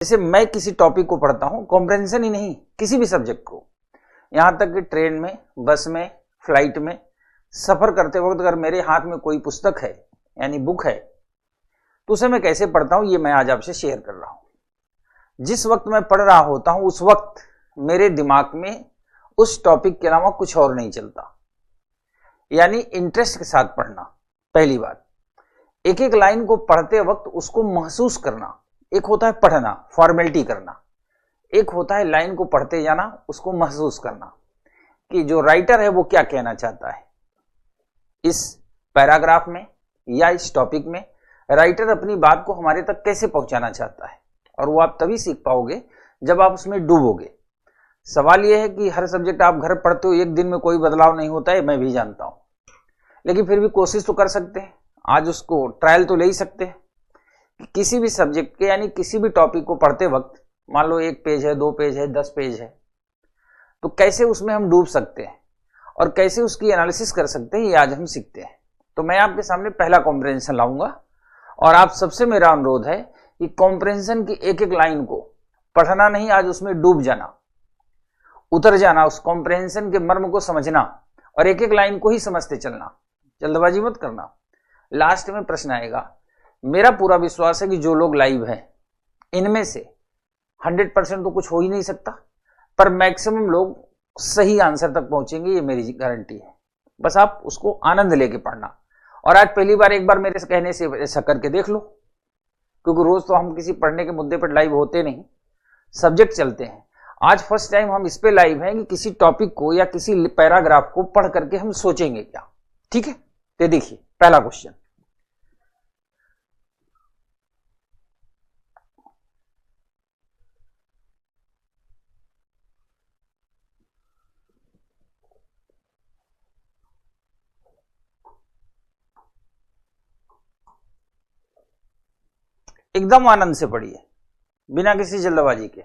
जैसे मैं किसी टॉपिक को पढ़ता हूं, कॉम्प्रहेंशन ही नहीं, किसी भी सब्जेक्ट को, यहां तक कि ट्रेन में, बस में, फ्लाइट में सफर करते वक्त अगर मेरे हाथ में कोई पुस्तक है यानी बुक है तो उसे मैं कैसे पढ़ता हूं, ये मैं आज आपसे शेयर कर रहा हूं। जिस वक्त मैं पढ़ रहा होता हूं उस वक्त मेरे दिमाग में उस टॉपिक के अलावा कुछ और नहीं चलता, यानी इंटरेस्ट के साथ पढ़ना। पहली बात, एक एक लाइन को पढ़ते वक्त उसको महसूस करना। एक होता है पढ़ना, फॉर्मेलिटी करना, एक होता है लाइन को पढ़ते जाना, उसको महसूस करना कि जो राइटर है वो क्या कहना चाहता है इस पैराग्राफ में या इस टॉपिक में। राइटर अपनी बात को हमारे तक कैसे पहुंचाना चाहता है, और वो आप तभी सीख पाओगे जब आप उसमें डूबोगे। सवाल यह है कि हर सब्जेक्ट आप घर पढ़ते हो, एक दिन में कोई बदलाव नहीं होता है, मैं भी जानता हूं, लेकिन फिर भी कोशिश तो कर सकते हैं। आज उसको ट्रायल तो ले ही सकते हैं कि किसी भी सब्जेक्ट के यानी किसी भी टॉपिक को पढ़ते वक्त, मान लो 1 पेज है, 2 पेज है, 10 पेज है, तो कैसे उसमें हम डूब सकते हैं और कैसे उसकी एनालिसिस कर सकते हैं, ये आज हम सीखते हैं। तो मैं आपके सामने पहला कॉम्प्रहेंशन लाऊंगा और आप सबसे मेरा अनुरोध है कि कॉम्प्रहेंशन की एक एक लाइन को पढ़ना नहीं, आज उसमें डूब जाना, उतर जाना, उस कॉम्प्रहेंशन के मर्म को समझना और एक एक लाइन को ही समझते चलना, जल्दबाजी मत करना। लास्ट में प्रश्न आएगा। मेरा पूरा विश्वास है कि जो लोग लाइव हैं इनमें से 100% तो कुछ हो ही नहीं सकता, पर मैक्सिमम लोग सही आंसर तक पहुंचेंगे, ये मेरी गारंटी है। बस आप उसको आनंद लेके पढ़ना। और आज पहली बार एक बार मेरे कहने से ऐसा करके देख लो, क्योंकि रोज तो हम किसी पढ़ने के मुद्दे पर लाइव होते नहीं, सब्जेक्ट चलते हैं। आज फर्स्ट टाइम हम इस पे लाइव हैं कि किसी टॉपिक को या किसी पैराग्राफ को पढ़ करके हम सोचेंगे क्या। ठीक है, तो देखिए पहला क्वेश्चन, एकदम आनंद से पढ़िए, बिना किसी जल्दबाजी के।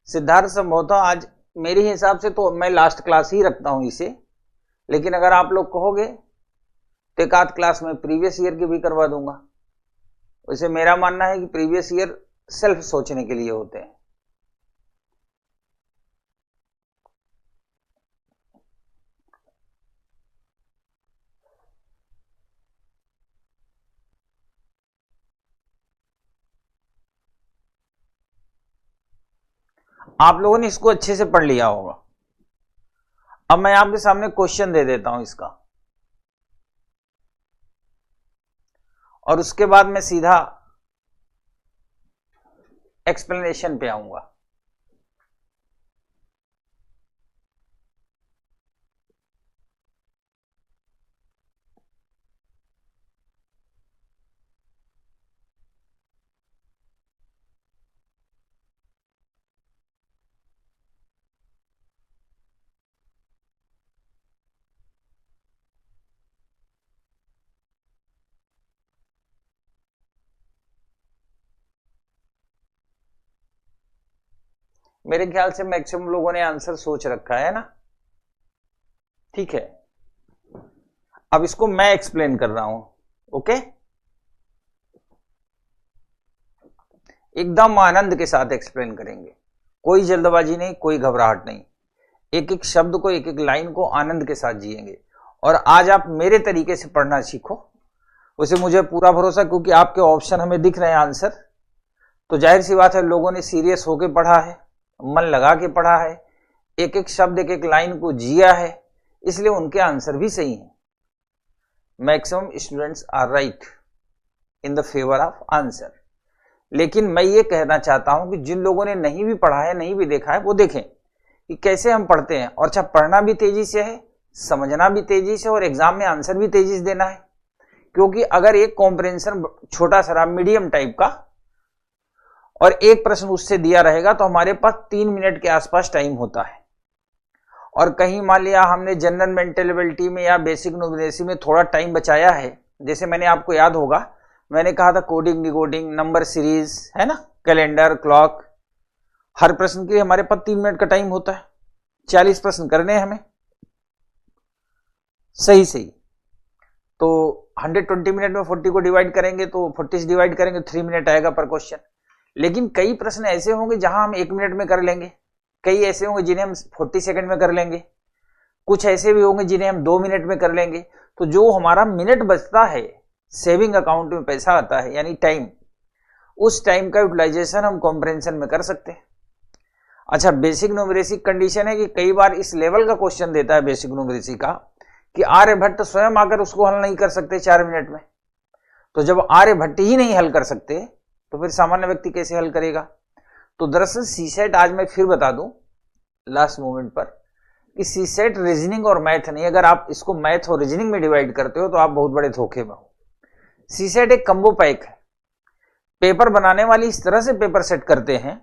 सिद्धार्थ संभवतः आज मेरे हिसाब से तो मैं लास्ट क्लास ही रखता हूं इसे, लेकिन अगर आप लोग कहोगे तो एक आध क्लास में प्रीवियस ईयर की भी करवा दूंगा। वैसे मेरा मानना है कि प्रीवियस ईयर सेल्फ सोचने के लिए होते हैं। आप लोगों ने इसको अच्छे से पढ़ लिया होगा। अब मैं आपके सामने क्वेश्चन दे देता हूं इसका, और उसके बाद मैं सीधा एक्सप्लेनेशन पे आऊंगा। मेरे ख्याल से मैक्सिमम लोगों ने आंसर सोच रखा है ना। ठीक है, अब इसको मैं एक्सप्लेन कर रहा हूं। ओके, एकदम आनंद के साथ एक्सप्लेन करेंगे, कोई जल्दबाजी नहीं, कोई घबराहट नहीं। एक एक शब्द को, एक एक लाइन को आनंद के साथ जिएंगे। और आज आप मेरे तरीके से पढ़ना सीखो, उसे मुझे पूरा भरोसा, क्योंकि आपके ऑप्शन हमें दिख रहे हैं आंसर, तो जाहिर सी बात है लोगों ने सीरियस होकर पढ़ा है, मन लगा के पढ़ा है, एक एक शब्द, एक एक लाइन को जिया है, इसलिए उनके आंसर भी सही हैं। Maximum students are right in the favour of answer. लेकिन मैं ये कहना चाहता हूं कि जिन लोगों ने नहीं भी पढ़ा है, नहीं भी देखा है, वो देखें कि कैसे हम पढ़ते हैं। और अच्छा, पढ़ना भी तेजी से है, समझना भी तेजी से, और एग्जाम में आंसर भी तेजी से देना है। क्योंकि अगर एक कॉम्प्रहेंशन छोटा सा मीडियम टाइप का और एक प्रश्न उससे दिया रहेगा तो हमारे पास 3 मिनट के आसपास टाइम होता है, और कहीं मान लिया हमने जनरल मेंटल एबिलिटी में या बेसिक न्यूमरेसी में थोड़ा टाइम बचाया है, जैसे मैंने आपको याद होगा मैंने कहा था कोडिंग डिकोडिंग नंबर सीरीज है ना, कैलेंडर क्लॉक, हर प्रश्न के लिए हमारे पास 3 मिनट का टाइम होता है, 40 प्रश्न करने हैं हमें, सही सही। तो 120 मिनट में 40 को डिवाइड करेंगे तो 40 से डिवाइड करेंगे 3 मिनट आएगा पर क्वेश्चन। लेकिन कई प्रश्न ऐसे होंगे जहां हम 1 मिनट में कर लेंगे, कई ऐसे होंगे जिन्हें हम 40 सेकंड में कर लेंगे, कुछ ऐसे भी होंगे जिन्हें हम 2 मिनट में कर लेंगे। तो जो हमारा मिनट बचता है, सेविंग अकाउंट में पैसा आता है यानी टाइम, उस टाइम का यूटिलाइजेशन हम कॉम्प्रिहेंशन में कर सकते हैं। अच्छा, बेसिक न्यूमरेसी कंडीशन है कि कई बार इस लेवल का क्वेश्चन देता है बेसिक न्यूमरेसी का कि आर्यभट्ट स्वयं आकर उसको हल नहीं कर सकते 4 मिनट में। तो जब आर्यभट्ट ही नहीं हल कर सकते तो फिर सामान्य व्यक्ति कैसे हल करेगा। तो दरअसल सीसेट, आज मैं फिर बता दूं लास्ट मोमेंट पर, कि सीसेट रीजनिंग और मैथ नहीं, अगर आप इसको मैथ और रीजनिंग में डिवाइड करते हो तो आप बहुत बड़े धोखे में हो। सीसेट एक कम्बो पैक है। पेपर बनाने वाली इस तरह से पेपर सेट करते हैं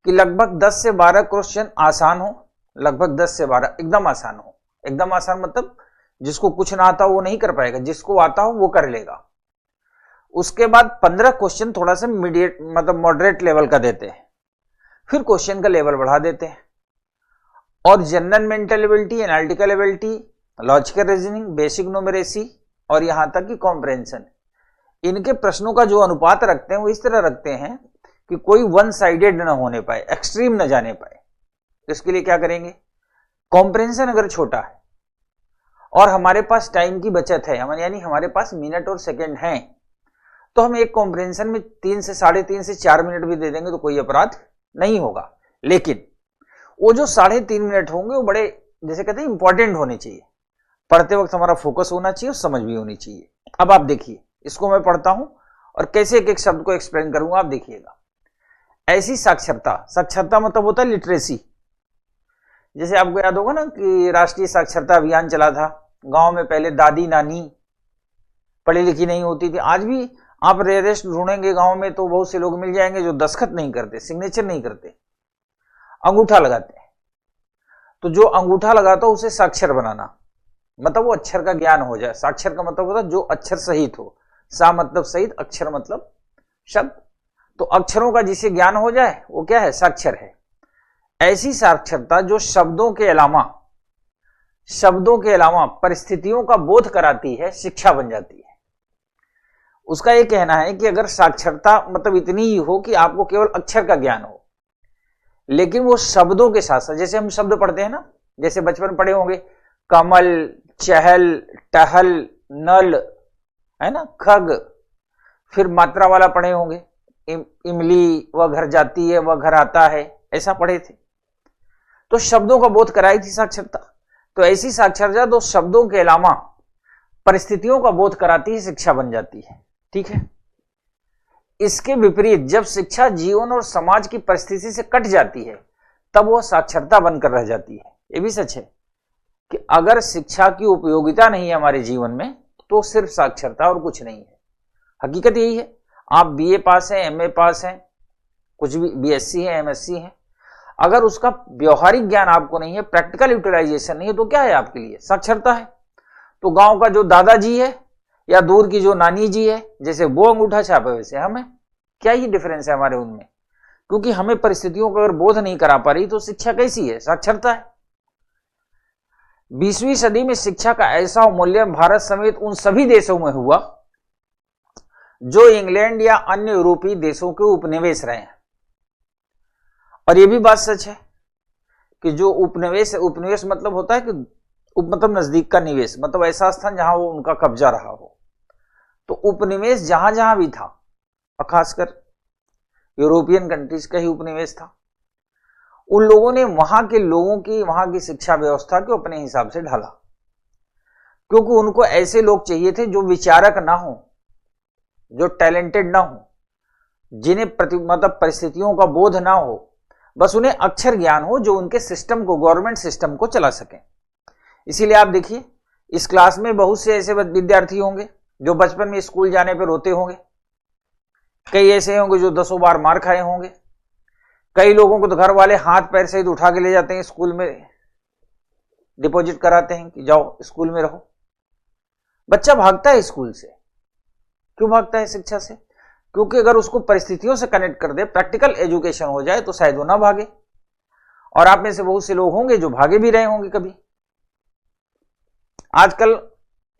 कि लगभग 10 से 12 क्वेश्चन आसान हो, लगभग 10 से 12 एकदम आसान हो। एकदम आसान मतलब जिसको कुछ ना आता हो वो नहीं कर पाएगा, जिसको आता हो वो कर लेगा। उसके बाद 15 क्वेश्चन थोड़ा सा मीडिएट मतलब मॉडरेट लेवल का देते हैं, फिर क्वेश्चन का लेवल बढ़ा देते हैं। और general mental ability, analytical ability, logical reasoning, basic numeracy और यहां तक कि कॉम्प्रिहेंशन, इनके प्रश्नों का जो अनुपात रखते हैं वो इस तरह रखते हैं कि कोई वन साइडेड ना होने पाए, एक्सट्रीम ना जाने पाए। इसके लिए क्या करेंगे, कॉम्प्रिहेंशन अगर छोटा है और हमारे पास टाइम की बचत है, यानी हमारे पास मिनट और सेकंड हैं, तो हम एक कॉम्प्रिहेंशन में 3 से 3.5 से 4 मिनट भी दे देंगे तो कोई अपराध नहीं होगा। लेकिन वो जो 3.5 मिनट होंगे वो बड़े, जैसे कहते हैं, इंपॉर्टेंट होने चाहिए। पढ़ते वक्त हमारा फोकस होना चाहिए और समझ भी होनी चाहिए। अब आप देखिए, इसको मैं पढ़ता हूं और कैसे एक एक शब्द को एक्सप्लेन करूंगा, आप देखिएगा। ऐसी साक्षरता, साक्षरता मतलब होता है लिटरेसी। जैसे आपको याद होगा ना कि राष्ट्रीय साक्षरता अभियान चला था, गांव में पहले दादी नानी पढ़ी लिखी नहीं होती थी। आज भी आप रेयरेस्ट ढूंढेंगे गांव में तो बहुत से लोग मिल जाएंगे जो दस्तखत नहीं करते, सिग्नेचर नहीं करते, अंगूठा लगाते हैं। तो जो अंगूठा लगाता हो उसे साक्षर बनाना, मतलब वो अक्षर का ज्ञान हो जाए। साक्षर का मतलब होता है जो अक्षर सहित हो, सा मतलब सहित, अक्षर मतलब शब्द। तो अक्षरों का जिसे ज्ञान हो जाए वो क्या है, साक्षर है। ऐसी साक्षरता जो शब्दों के अलावा परिस्थितियों का बोध कराती है, शिक्षा बन जाती है। उसका यह कहना है कि अगर साक्षरता मतलब इतनी ही हो कि आपको केवल अक्षर का ज्ञान हो, लेकिन वो शब्दों के साथ साथ, जैसे हम शब्द पढ़ते हैं ना, जैसे बचपन में पढ़े होंगे कमल, चहल, टहल, नल, है ना, खग, फिर मात्रा वाला पढ़े होंगे इमली, वह घर जाती है, वह घर आता है, ऐसा पढ़े थे। तो शब्दों का बोध कराई थी साक्षरता। तो ऐसी साक्षरता तो शब्दों के अलावा परिस्थितियों का बोध कराती है, शिक्षा बन जाती है। ठीक है। इसके विपरीत जब शिक्षा जीवन और समाज की परिस्थिति से कट जाती है तब वह साक्षरता बनकर रह जाती है। यह भी सच है कि अगर शिक्षा की उपयोगिता नहीं है हमारे जीवन में तो सिर्फ साक्षरता और कुछ नहीं है। हकीकत यही है। आप बीए पास हैं, एमए पास हैं, कुछ भी बीएससी है, एमएससी है, अगर उसका व्यवहारिक ज्ञान आपको नहीं है, प्रैक्टिकल यूटिलाइजेशन नहीं है, तो क्या है आपके लिए, साक्षरता है। तो गांव का जो दादाजी है या दूर की जो नानी जी है, जैसे वो अंगूठा छापे वैसे हमें, क्या ही डिफरेंस है हमारे उनमें। क्योंकि हमें परिस्थितियों को अगर बोध नहीं करा पा रही तो शिक्षा कैसी है, साक्षरता है। 20वीं सदी में शिक्षा का ऐसा अवमूल्यन भारत समेत उन सभी देशों में हुआ जो इंग्लैंड या अन्य यूरोपीय देशों के उपनिवेश रहे हैं। और यह भी बात सच है कि जो उपनिवेश मतलब होता है कि मतलब नजदीक का निवेश, मतलब ऐसा स्थान जहां वो उनका कब्जा रहा हो। तो उपनिवेश जहां जहां भी था, और खासकर यूरोपियन कंट्रीज का ही उपनिवेश था, उन लोगों ने वहां के लोगों की, वहां की शिक्षा व्यवस्था को अपने हिसाब से ढाला, क्योंकि उनको ऐसे लोग चाहिए थे जो विचारक ना हो, जो टैलेंटेड ना हो, जिन्हें मतलब परिस्थितियों का बोध ना हो, बस उन्हें अक्षर ज्ञान हो जो उनके सिस्टम को, गवर्नमेंट सिस्टम को चला सके। इसीलिए आप देखिए इस क्लास में बहुत से ऐसे विद्यार्थी होंगे जो बचपन में स्कूल जाने पर रोते होंगे, कई ऐसे होंगे जो 10 बार मार खाए होंगे, कई लोगों को तो घर वाले हाथ पैर सहित उठा के ले जाते हैं, स्कूल में डिपॉजिट कराते हैं कि जाओ स्कूल में रहो। बच्चा भागता है स्कूल से। क्यों भागता है शिक्षा से? क्योंकि अगर उसको परिस्थितियों से कनेक्ट कर दे, प्रैक्टिकल एजुकेशन हो जाए, तो शायद वो ना भागे। और आप में से बहुत से लोग होंगे जो भागे भी रहे होंगे कभी। आजकल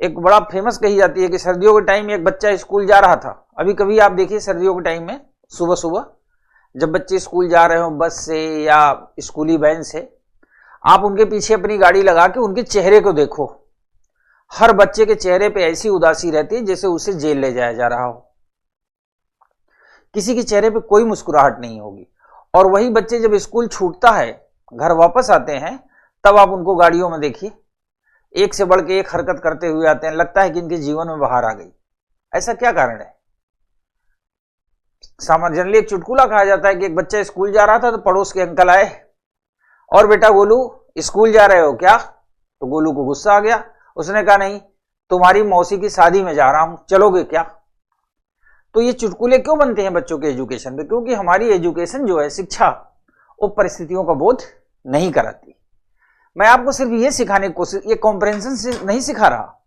एक बड़ा फेमस कही जाती है कि सर्दियों के टाइम में एक बच्चा स्कूल जा रहा था। अभी कभी आप देखिए सर्दियों के टाइम में सुबह सुबह जब बच्चे स्कूल जा रहे हो बस से या स्कूली वैन से, आप उनके पीछे अपनी गाड़ी लगा के उनके चेहरे को देखो। हर बच्चे के चेहरे पे ऐसी उदासी रहती है जैसे उसे जेल ले जाया जा रहा हो। किसी के चेहरे पे कोई मुस्कुराहट नहीं होगी। और वही बच्चे जब स्कूल छूटता है, घर वापस आते हैं, तब आप उनको गाड़ियों में देखिए, एक से बढ़ के एक हरकत करते हुए आते हैं। लगता है कि इनके जीवन में बहार आ गई। ऐसा क्या कारण है? सामान्य जनरली एक चुटकुला कहा जाता है कि एक बच्चा स्कूल जा रहा था तो पड़ोस के अंकल आए और बेटा गोलू स्कूल जा रहे हो क्या? तो गोलू को गुस्सा आ गया। उसने कहा नहीं, तुम्हारी मौसी की शादी में जा रहा हूं, चलोगे क्या? तो ये चुटकुले क्यों बनते हैं बच्चों के एजुकेशन पे? क्योंकि हमारी एजुकेशन जो है, शिक्षा, वो परिस्थितियों का बोध नहीं कराती। मैं आपको सिर्फ ये सिखाने की कोशिश, ये कॉम्प्रिहेंशन से नहीं सिखा रहा,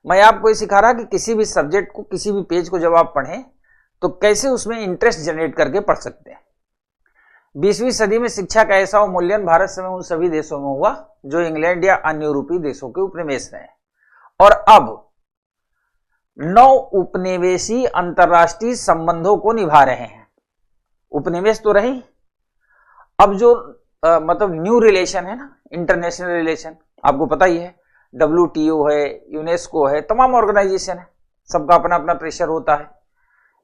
मैं आपको ये सिखा रहा कि किसी भी सब्जेक्ट को, किसी भी पेज को जब आप पढ़ें तो कैसे उसमें इंटरेस्ट जनरेट करके पढ़ सकते हैं। 20वीं सदी में शिक्षा का ऐसा अवमूल्यन भारत समेत उन सभी देशों में हुआ जो इंग्लैंड या अन्य यूरोपीय देशों के उपनिवेश रहे, और अब 9 उपनिवेशी अंतरराष्ट्रीय संबंधों को निभा रहे हैं। उपनिवेश तो रही, अब जो मतलब न्यू रिलेशन है ना, इंटरनेशनल रिलेशन, आपको पता ही है, WTO है, यूनेस्को है, तमाम ऑर्गेनाइजेशन है, सबका अपना अपना प्रेशर होता है।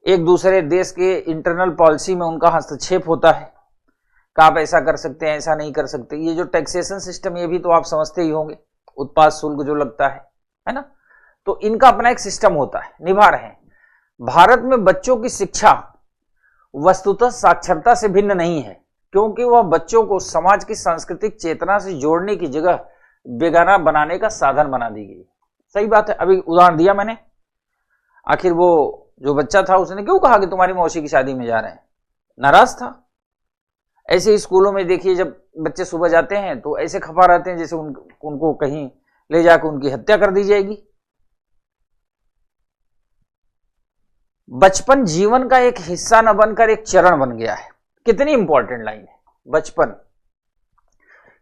एक दूसरे देश के इंटरनल पॉलिसी में उनका हस्तक्षेप होता है कि आप ऐसा कर सकते हैं, ऐसा नहीं कर सकते। ये जो टैक्सेशन सिस्टम, ये भी तो आप समझते ही होंगे, उत्पाद शुल्क जो लगता है ना, तो इनका अपना एक सिस्टम होता है, निभा रहे हैं। भारत में बच्चों की शिक्षा वस्तुतः साक्षरता से भिन्न नहीं है, क्योंकि वह बच्चों को समाज की सांस्कृतिक चेतना से जोड़ने की जगह बेगाना बनाने का साधन बना दी गई। सही बात है। अभी उदाहरण दिया मैंने, आखिर वो जो बच्चा था उसने क्यों कहा कि तुम्हारी मौसी की शादी में जा रहे हैं? नाराज था। ऐसे ही स्कूलों में देखिए, जब बच्चे सुबह जाते हैं तो ऐसे खपा रहते हैं जैसे उनको कहीं ले जाकर उनकी हत्या कर दी जाएगी। बचपन जीवन का एक हिस्सा न बनकर एक चरण बन गया है। कितनी इंपॉर्टेंट लाइन है, बचपन।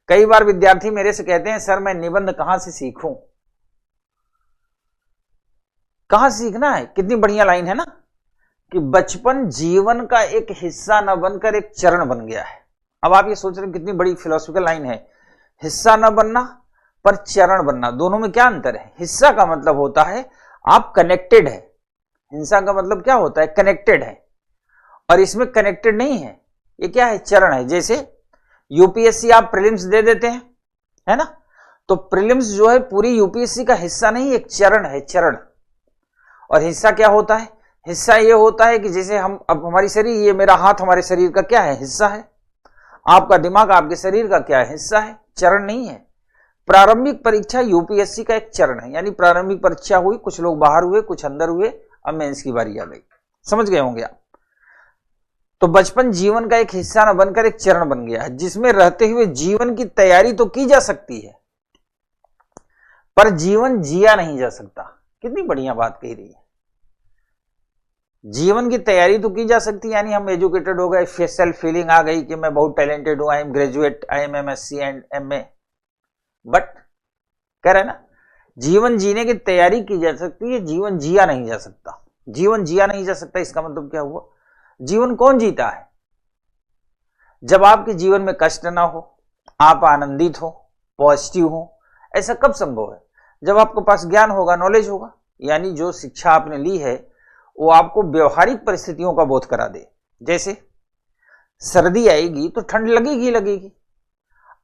कई बार विद्यार्थी मेरे से कहते हैं, सर मैं निबंध कहां से सीखूं? कहां सीखना है? कितनी बढ़िया लाइन है ना, कि बचपन जीवन का एक हिस्सा न बनकर एक चरण बन गया है। अब आप ये सोच रहे हैं कितनी बड़ी फिलोसॉफिकल लाइन है। हिस्सा न बनना पर चरण बनना, दोनों में क्या अंतर है? हिस्सा का मतलब होता है आप कनेक्टेड है, हिंसा का मतलब क्या होता है? कनेक्टेड है, और इसमें कनेक्टेड नहीं है। ये क्या है? चरण है। जैसे यूपीएससी आप प्रीलिम्स दे देते हैं, है ना, तो प्रीलिम्स जो है पूरी यूपीएससी का हिस्सा नहीं, एक चरण है, चरण। और हिस्सा क्या होता है? हिस्सा ये होता है कि जैसे हम, अब हमारी शरीर, ये मेरा हाथ हमारे शरीर का क्या है? हिस्सा है। आपका दिमाग आपके शरीर का क्या है? हिस्सा है, चरण नहीं है। प्रारंभिक परीक्षा यूपीएससी का एक चरण है, यानी प्रारंभिक परीक्षा हुई, कुछ लोग बाहर हुए, कुछ अंदर हुए, अब मेंस की बारी आ गई। समझ गए होंगे आप। तो बचपन जीवन का एक हिस्सा न बनकर एक चरण बन गया है, जिसमें रहते हुए जीवन की तैयारी तो की जा सकती है, पर जीवन जिया नहीं जा सकता। कितनी बढ़िया बात कही रही है। जीवन की तैयारी तो की जा सकती है, यानी हम एजुकेटेड हो गए, सेल्फ फीलिंग आ गई कि मैं बहुत टैलेंटेड हूं, I am graduate, I am MSc and MA, but कह रहे ना, जीवन जीने की तैयारी की जा सकती है, जीवन जिया नहीं जा सकता। जीवन जिया नहीं जा सकता, इसका मतलब क्या हुआ? जीवन कौन जीता है? जब आपके जीवन में कष्ट ना हो, आप आनंदित हो, पॉजिटिव हो। ऐसा कब संभव है? जब आपके पास ज्ञान होगा, नॉलेज होगा, यानी जो शिक्षा आपने ली है वो आपको व्यवहारिक परिस्थितियों का बोध करा दे। जैसे सर्दी आएगी तो ठंड लगेगी लगेगी,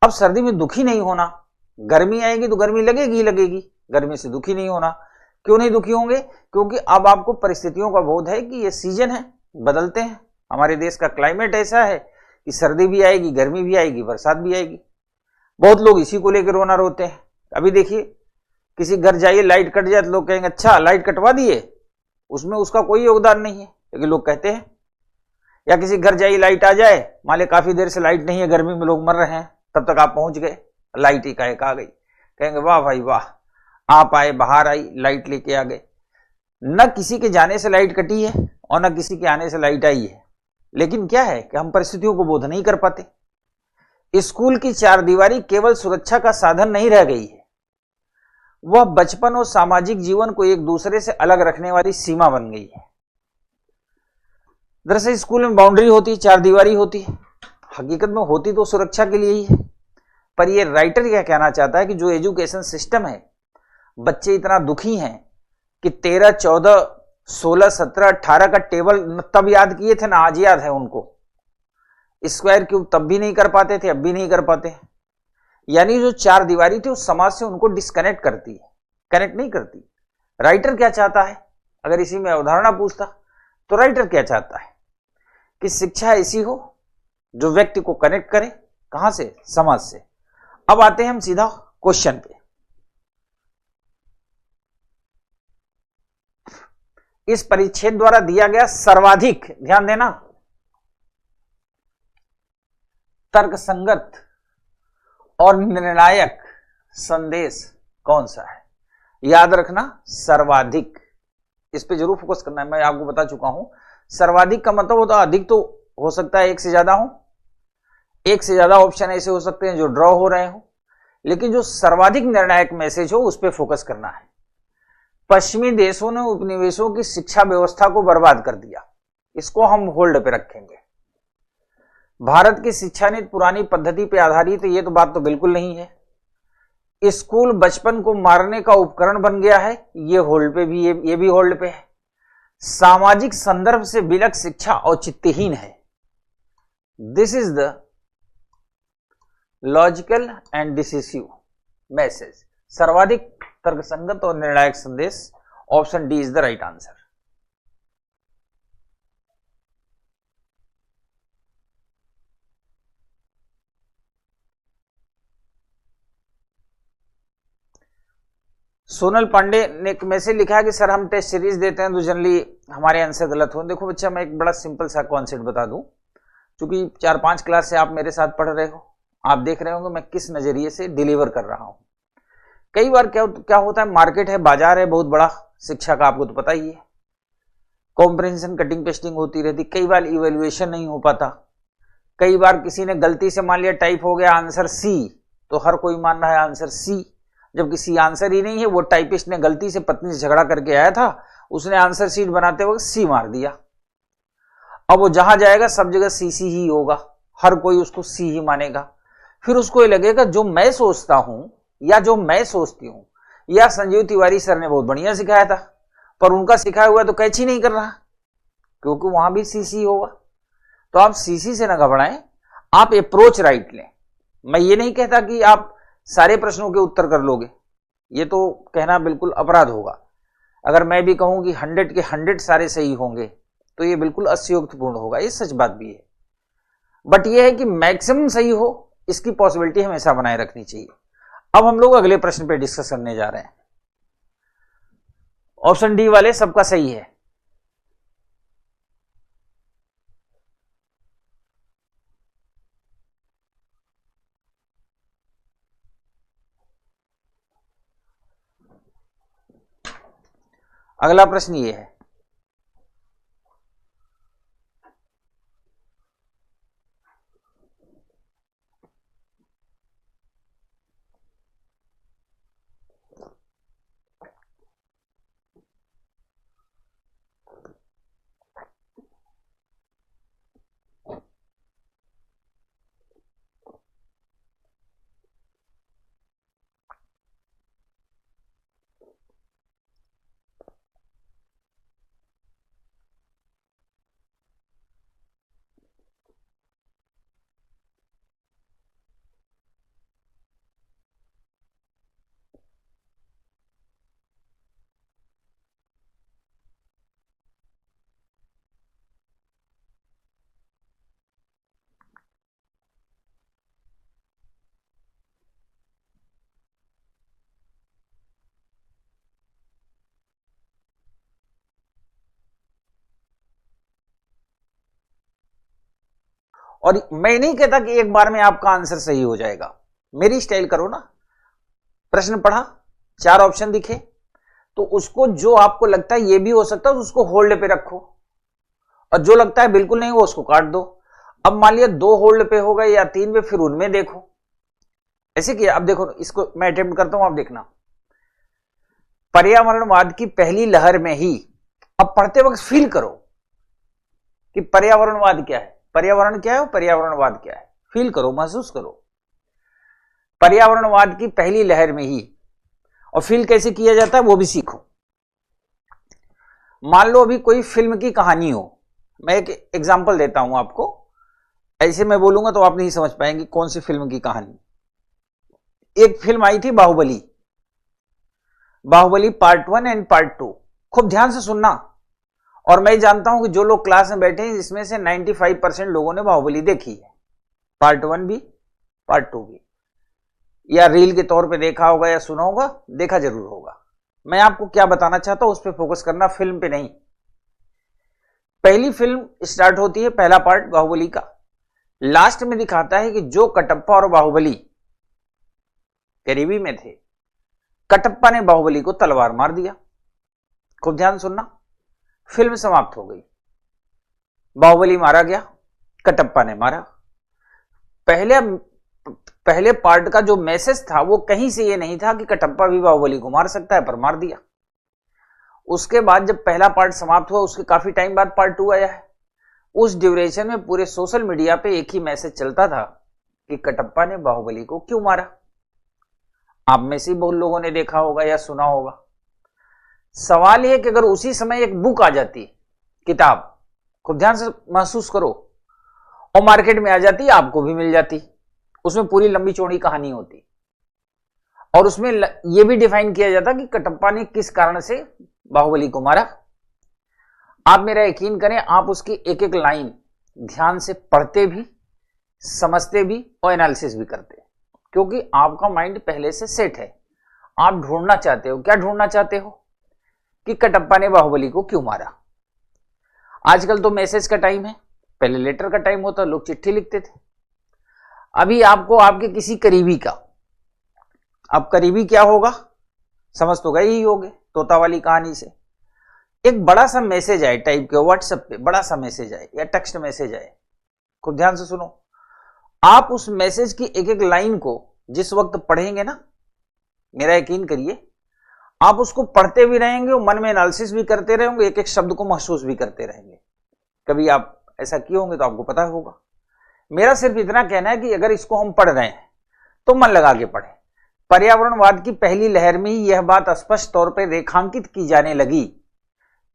अब सर्दी में दुखी नहीं होना। गर्मी आएगी तो गर्मी लगेगी लगेगी, गर्मी से दुखी नहीं होना। क्यों नहीं दुखी होंगे? क्योंकि अब आपको परिस्थितियों का बोध है कि ये सीजन है, बदलते हैं। हमारे देश का क्लाइमेट ऐसा है कि सर्दी भी आएगी, गर्मी भी आएगी, बरसात भी आएगी। बहुत लोग इसी को लेकर रोना रोते हैं। अभी देखिए, किसी घर जाइए, लाइट कट जाए तो लोग कहेंगे अच्छा लाइट कटवा दिए, उसमें उसका कोई योगदान नहीं है, लेकिन लोग कहते हैं। या किसी घर जाइए लाइट आ जाए, मान ली काफी देर से लाइट नहीं है, गर्मी में लोग मर रहे हैं, तब तक आप पहुंच गए, लाइट ही का आ गई, कहेंगे वाह भाई वाह, आप आए, बाहर आई, लाइट लेके आ गए। न किसी के जाने से लाइट कटी है और न किसी के आने से लाइट आई है, लेकिन क्या है कि हम परिस्थितियों को बोध नहीं कर पाते। स्कूल की चारदीवारी केवल सुरक्षा का साधन नहीं रह गई है, वह बचपन और सामाजिक जीवन को एक दूसरे से अलग रखने वाली सीमा बन गई है। दरअसल स्कूल में बाउंड्री होती है, चारदीवारी होती है, हकीकत में होती तो सुरक्षा के लिए ही है। पर ये राइटर क्या कहना चाहता है कि जो एजुकेशन सिस्टम है, बच्चे इतना दुखी हैं कि 13, 14, 16, 17, 18 का टेबल तब याद किए थे ना आज याद है उनको, स्क्वायर क्यूब तब भी नहीं कर पाते थे, अब भी नहीं कर पाते। यानी जो चार दीवारी थी उस समाज से उनको डिस्कनेक्ट करती है, कनेक्ट नहीं करती। राइटर क्या चाहता है, अगर इसी में अवधारणा पूछता तो राइटर क्या चाहता है कि शिक्षा ऐसी हो जो व्यक्ति को कनेक्ट करे, कहां से, समाज से। अब आते हैं हम सीधा क्वेश्चन पे। इस परिच्छेद द्वारा दिया गया सर्वाधिक, ध्यान देना, तर्कसंगत और निर्णायक संदेश कौन सा है? याद रखना सर्वाधिक, इस पे जरूर फोकस करना है। मैं आपको बता चुका हूं सर्वाधिक का मतलब होता है अधिक, तो हो सकता है एक से ज्यादा हो, एक से ज्यादा ऑप्शन ऐसे हो सकते हैं जो ड्रॉ हो रहे हो, लेकिन जो सर्वाधिक निर्णायक मैसेज हो उस पर फोकस करना है। पश्चिमी देशों ने उपनिवेशों की शिक्षा व्यवस्था को बर्बाद कर दिया, इसको हम होल्ड पे रखेंगे। भारत की शिक्षा नीति पुरानी पद्धति पे आधारित है, ये तो बात तो बिल्कुल नहीं है। स्कूल बचपन को मारने का उपकरण बन गया है, ये होल्ड पे भी, ये भी होल्ड पे है। सामाजिक संदर्भ से विलक शिक्षा औचित्यहीन है। This is the logical and decisive message. सर्वाधिक तर्कसंगत और निर्णायक संदेश, option D is the right answer. Sonal Pandey ने एक मैसेज लिखा है कि सर हम टेस्ट सीरीज देते हैं तो जनरली हमारे आंसर गलत हो। देखो बच्चा, मैं एक बड़ा सिंपल सा कॉन्सेप्ट बता दूं, क्योंकि 4-5 क्लास से आप मेरे साथ पढ़ रहे हो, आप देख रहे होंगे मैं किस नजरिए से डिलीवर कर रहा हूं। कई बार क्या होता है, मार्केट है, बाजार है बहुत बड़ा शिक्षा का, आपको तो पता ही है, कॉम्प्रिहेंशन कटिंग पेस्टिंग होती रहती, कई बार इवेल्युएशन नहीं हो पाता, कई बार किसी ने गलती से मान लिया टाइप हो गया आंसर सी, तो हर कोई मान रहा है आंसर सी, जबकि सी आंसर ही नहीं है। वो टाइपिस्ट ने गलती से पत्नी से झगड़ा करके आया था, उसने आंसर शीट बनाते वक्त सी मार दिया। अब वो जहां जाएगा सब जगह सी सी ही होगा, हर कोई उसको सी ही मानेगा। फिर उसको ये लगेगा जो मैं सोचता हूं या जो मैं सोचती हूं, या संजीव तिवारी सर ने बहुत बढ़िया सिखाया था, पर उनका सिखाया हुआ तो कैच ही नहीं कर रहा, क्योंकि वहां भी सी सी होगा। तो आप सीसी से ना घबराएं, आप अप्रोच राइट लें। मैं ये नहीं कहता कि आप सारे प्रश्नों के उत्तर कर लोगे, ये तो कहना बिल्कुल अपराध होगा। अगर मैं भी कहूं कि 100 के 100 सारे सही होंगे तो ये बिल्कुल अतियोक्तिपूर्ण होगा, ये सच बात भी है। बट ये है कि मैक्सिमम सही हो, इसकी पॉसिबिलिटी हमेशा बनाए रखनी चाहिए। अब हम लोग अगले प्रश्न पे डिस्कस करने जा रहे हैं। ऑप्शन डी वाले सबका सही है। अगला प्रश्न ये है, और मैं नहीं कहता कि एक बार में आपका आंसर सही हो जाएगा, मेरी स्टाइल करो ना। प्रश्न पढ़ा, 4 ऑप्शन दिखे, तो उसको जो आपको लगता है ये भी हो सकता है उसको होल्ड पे रखो, और जो लगता है बिल्कुल नहीं वो उसको काट दो। अब मान लिया 2 होल्ड पे हो गए या 3 पे, फिर उनमें देखो। ऐसे किया। अब देखो, इसको मैं अटेम्प्ट करता हूं, आप देखना। पर्यावरणवाद की पहली लहर में ही, अब पढ़ते वक्त फील करो कि पर्यावरणवाद क्या है, पर्यावरण क्या है और पर्यावरणवाद क्या है। फील करो, महसूस करो। पर्यावरणवाद की पहली लहर में ही, और फील कैसे किया जाता है वो भी सीखो। मान लो अभी कोई फिल्म की कहानी हो, मैं एक एग्जांपल देता हूं आपको, ऐसे मैं बोलूंगा तो आप नहीं समझ पाएंगे कौन सी फिल्म की कहानी। एक फिल्म आई थी Baahubali, Baahubali part 1 and part 2। खूब ध्यान से सुनना, और मैं जानता हूं कि जो लोग क्लास में बैठे हैं इसमें से 95% लोगों ने बाहुबली देखी है, पार्ट 1 भी पार्ट 2 भी, या रील के तौर पे देखा होगा या सुना होगा, देखा जरूर होगा। मैं आपको क्या बताना चाहता हूं उस पर फोकस करना, फिल्म पे नहीं। पहली फिल्म स्टार्ट होती है, पहला पार्ट बाहुबली का, लास्ट में दिखाता है कि जो कटप्पा और बाहुबली करीबी में थे, कटप्पा ने बाहुबली को तलवार मार दिया। खूब ध्यान सुनना, फिल्म समाप्त हो गई, बाहुबली मारा गया, कटप्पा ने मारा। पहले पार्ट का जो मैसेज था वो कहीं से ये नहीं था कि कटप्पा भी बाहुबली को मार सकता है, पर मार दिया। उसके बाद जब पहला पार्ट समाप्त हुआ, उसके काफी टाइम बाद पार्ट 2 आया है। उस ड्यूरेशन में पूरे सोशल मीडिया पे एक ही मैसेज चलता था कि कटप्पा ने बाहुबली को क्यों मारा। आप में से बहुत लोगों ने देखा होगा या सुना होगा। सवाल यह कि अगर उसी समय एक बुक आ जाती, किताब, खूब ध्यान से महसूस करो, और मार्केट में आ जाती, आपको भी मिल जाती, उसमें पूरी लंबी चौड़ी कहानी होती, और उसमें यह भी डिफाइन किया जाता कि कटप्पा ने किस कारण से बाहुबली को मारा। आप मेरा यकीन करें, आप उसकी एक एक लाइन ध्यान से पढ़ते भी, समझते भी और एनालिसिस भी करते, क्योंकि आपका माइंड पहले से सेट है। आप ढूंढना चाहते हो, क्या ढूंढना चाहते हो कि कटप्पा ने बाहुबली को क्यों मारा। आजकल तो मैसेज का टाइम है, पहले लेटर का टाइम होता, लोग चिट्ठी लिखते थे। अभी आपको आपके किसी करीबी का, अब करीबी क्या होगा समझ तो गए ही होगे तोता वाली कहानी से, एक बड़ा सा मैसेज आए टाइप के व्हाट्सएप पे, बड़ा सा मैसेज आए या टेक्स्ट मैसेज आए, खूब ध्यान से सुनो। आप उस मैसेज की एक एक लाइन को जिस वक्त पढ़ेंगे ना, मेरा यकीन करिए, आप उसको पढ़ते भी रहेंगे और मन में एनालिसिस भी करते रहेंगे, एक एक शब्द को महसूस भी करते रहेंगे। कभी आप ऐसा किए होंगे तो आपको पता होगा। मेरा सिर्फ इतना कहना है कि अगर इसको हम पढ़ रहे हैं तो मन लगा के पढ़ें। पर्यावरणवाद की पहली लहर में ही यह बात स्पष्ट तौर पर रेखांकित की जाने लगी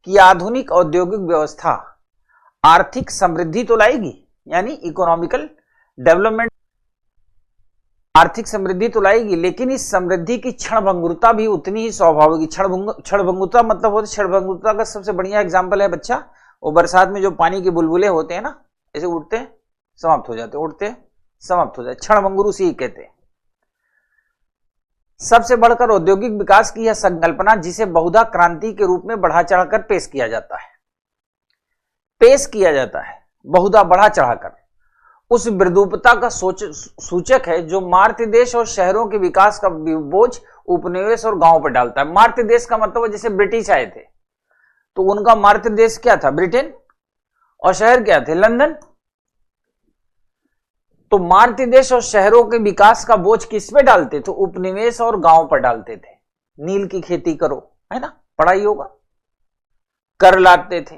कि आधुनिक औद्योगिक व्यवस्था आर्थिक समृद्धि तो लाएगी, यानी इकोनॉमिकल डेवलपमेंट, आर्थिक समृद्धि तो लाएगी, लेकिन इस समृद्धि की क्षणभंगुरता भी उतनी ही स्वाभाविक। क्षणभंगुरता मतलब होती, क्षणभंगुरता का सबसे बढ़िया एग्जांपल है बच्चा, वो बरसात में जो पानी के बुलबुले होते हैं ना, ऐसे उठते हैं समाप्त हो जाते, उठते समाप्त हो जाते, क्षणभंगुर उसी ही कहते हैं। सबसे बढ़कर औद्योगिक विकास की यह संकल्पना, जिसे बहुधा क्रांति के रूप में बढ़ा चढ़ाकर पेश किया जाता है, बहुधा बढ़ा चढ़ाकर, उस विद्रूपता का सूचक है जो मार्त देश और शहरों के विकास का बोझ उपनिवेश और गांव पर डालता है। मार्त देश का मतलब जैसे ब्रिटिश आए थे तो उनका मार्त देश क्या था, ब्रिटेन, और शहर क्या थे, लंदन। तो मार्त देश और शहरों के विकास का बोझ किस पे डालते थे, उपनिवेश और गांव पर डालते थे। नील की खेती करो, है ना, पढ़ाई होगा, कर लाते थे,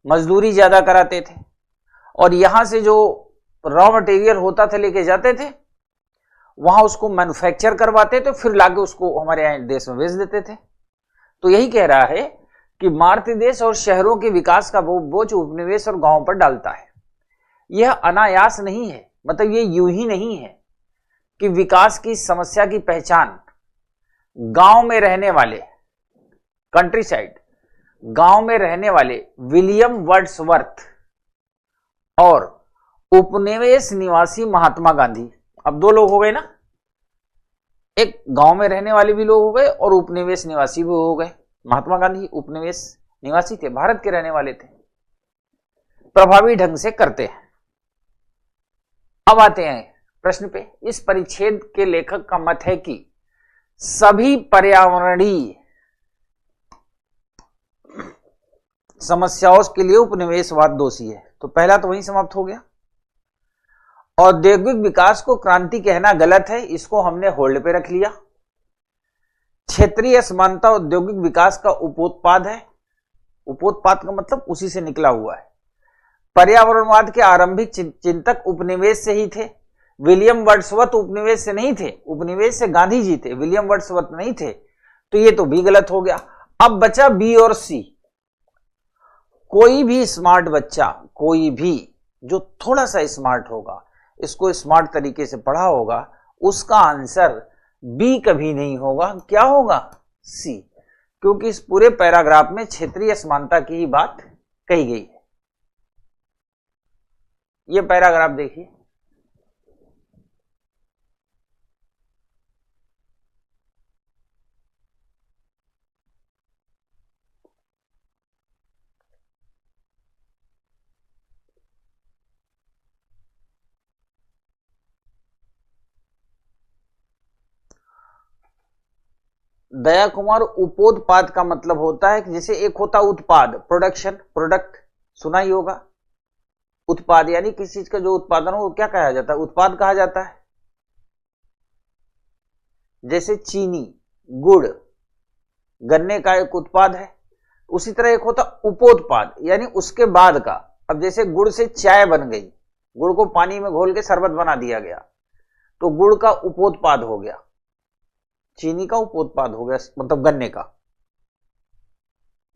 मजदूरी ज्यादा कराते थे, और यहां से जो रॉ मटेरियल होता था लेके जाते थे, वहां उसको मैन्युफैक्चर करवाते थे, फिर लाके उसको हमारे यहां देश में बेच देते थे। तो यही कह रहा है कि मार्त देश और शहरों के विकास का बोझ उपनिवेश और गांव पर डालता है। यह अनायास नहीं है, मतलब ये यूं ही नहीं है कि विकास की समस्या की पहचान गांव में रहने वाले, कंट्री साइड, गांव में रहने वाले विलियम वर्ड्सवर्थ और उपनिवेश निवासी महात्मा गांधी, अब 2 लोग हो गए ना, एक गांव में रहने वाले भी लोग हो गए और उपनिवेश निवासी भी हो गए। महात्मा गांधी उपनिवेश निवासी थे, भारत के रहने वाले थे, प्रभावी ढंग से करते हैं। अब आते हैं प्रश्न पे। इस परिच्छेद के लेखक का मत है कि सभी पर्यावरणीय समस्याओं के लिए उपनिवेशवाद दोषी है। तो पहला तो वहीं समाप्त हो गया। औद्योगिक विकास को क्रांति कहना गलत है, इसको हमने होल्ड पे रख लिया। क्षेत्रीय असमानता औद्योगिक विकास का उपोत्पाद है। उपोत्पाद का मतलब उसी से निकला हुआ है। पर्यावरणवाद के आरंभिक चिंतक उपनिवेश से ही थे। विलियम वर्ड्सवर्थ उपनिवेश से नहीं थे, उपनिवेश से गांधी जी थे, विलियम वर्ड्सवर्थ नहीं थे। तो ये तो भी गलत हो गया। अब बचा बी और सी। कोई भी स्मार्ट बच्चा, कोई भी जो थोड़ा सा स्मार्ट होगा, इसको स्मार्ट तरीके से पढ़ा होगा, उसका आंसर बी कभी नहीं होगा। क्या होगा? सी, क्योंकि इस पूरे पैराग्राफ में क्षेत्रीय असमानता की ही बात कही गई है। ये पैराग्राफ देखिए, दया कुमार, उपोत्पाद का मतलब होता है कि जैसे एक होता उत्पाद, प्रोडक्शन, प्रोडक्ट सुना ही होगा। उत्पाद यानी किसी चीज का जो उत्पादन हो, क्या कहा जाता है? उत्पाद कहा जाता है। जैसे चीनी, गुड़, गन्ने का एक उत्पाद है। उसी तरह एक होता उपोत्पाद, यानी उसके बाद का। अब जैसे गुड़ से चाय बन गई, गुड़ को पानी में घोल के शरबत बना दिया गया, तो गुड़ का उपोत्पाद हो गया। चीनी का उपोत्पाद हो गया, मतलब गन्ने का।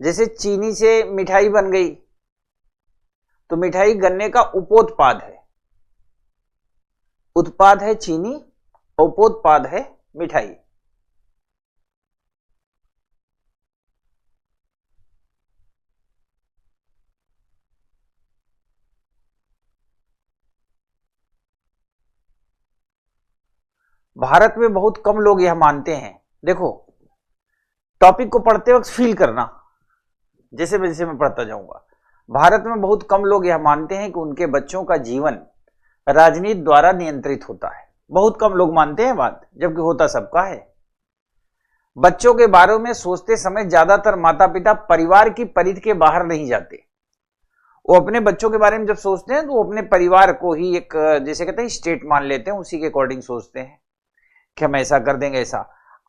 जैसे चीनी से मिठाई बन गई, तो मिठाई गन्ने का उपोत्पाद है। उत्पाद है चीनी, उपोत्पाद है मिठाई। भारत में बहुत कम लोग यह मानते हैं। देखो, टॉपिक को पढ़ते वक्त फील करना, जैसे मैं पढ़ता जाऊंगा। भारत में बहुत कम लोग यह मानते हैं कि उनके बच्चों का जीवन राजनीति द्वारा नियंत्रित होता है। बहुत कम लोग मानते हैं बात, जबकि होता सबका है। बच्चों के बारे में सोचते समय ज्यादातर माता पिता परिवार की परिधि के बाहर नहीं जाते। वो अपने बच्चों के बारे में जब सोचते हैं तो वो अपने परिवार को ही एक, जैसे कहते हैं, स्टेट मान लेते हैं, उसी के अकॉर्डिंग सोचते हैं कि हम ऐसा कर देंगे ऐसा।